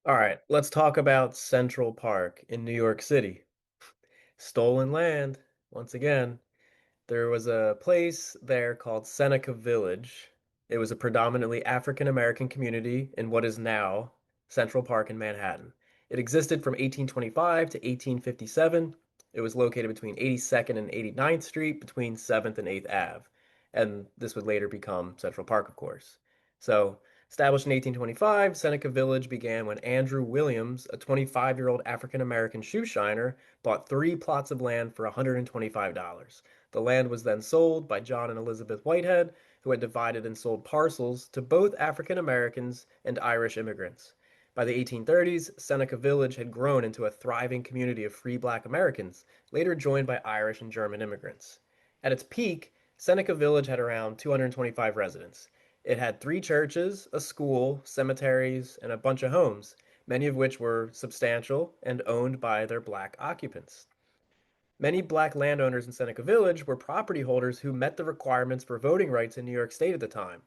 All right, let's talk about Central Park in New York City. Stolen land, once again. There was a place there called Seneca Village. It was a predominantly African American community in what is now Central Park in Manhattan. It existed from 1825 to 1857. It was located between 82nd and 89th Street, between 7th and 8th Ave. And this would later become Central Park, of course. So, established in 1825, Seneca Village began when Andrew Williams, a 25-year-old African American shoe shiner, bought 3 plots of land for $125. The land was then sold by John and Elizabeth Whitehead, who had divided and sold parcels to both African Americans and Irish immigrants. By the 1830s, Seneca Village had grown into a thriving community of free black Americans, later joined by Irish and German immigrants. At its peak, Seneca Village had around 225 residents. It had 3 churches, a school, cemeteries, and a bunch of homes, many of which were substantial and owned by their black occupants. Many black landowners in Seneca Village were property holders who met the requirements for voting rights in New York State at the time.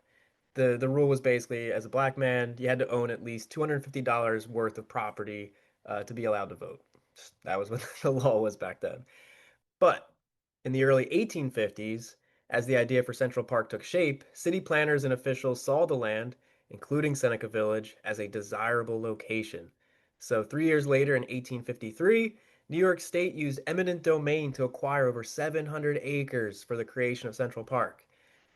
The rule was basically, as a black man, you had to own at least $250 worth of property to be allowed to vote. That was what the law was back then. But in the early 1850s, as the idea for Central Park took shape, city planners and officials saw the land, including Seneca Village, as a desirable location. So 3 years later, in 1853, New York State used eminent domain to acquire over 700 acres for the creation of Central Park.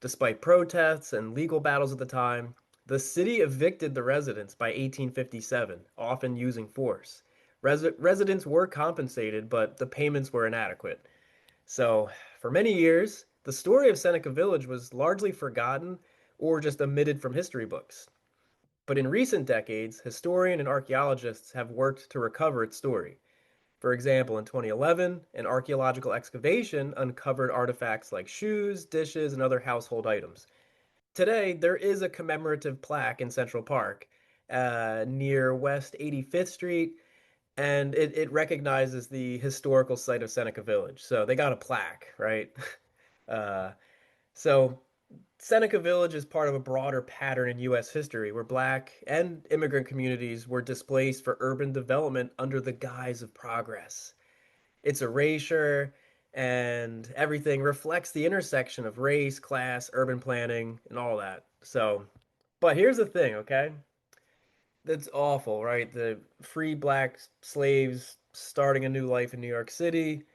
Despite protests and legal battles at the time, the city evicted the residents by 1857, often using force. Residents were compensated, but the payments were inadequate. So, for many years, the story of Seneca Village was largely forgotten or just omitted from history books. But in recent decades, historians and archaeologists have worked to recover its story. For example, in 2011, an archaeological excavation uncovered artifacts like shoes, dishes, and other household items. Today, there is a commemorative plaque in Central Park near West 85th Street, and it recognizes the historical site of Seneca Village. So they got a plaque, right? Uh, so Seneca Village is part of a broader pattern in U.S. history where black and immigrant communities were displaced for urban development under the guise of progress. Its erasure and everything reflects the intersection of race, class, urban planning, and all that. So, but here's the thing, okay? That's awful, right? The free black slaves starting a new life in New York City,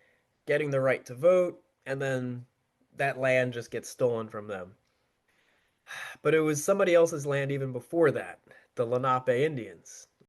getting the right to vote, and then that land just gets stolen from them. But it was somebody else's land even before that, the Lenape Indians.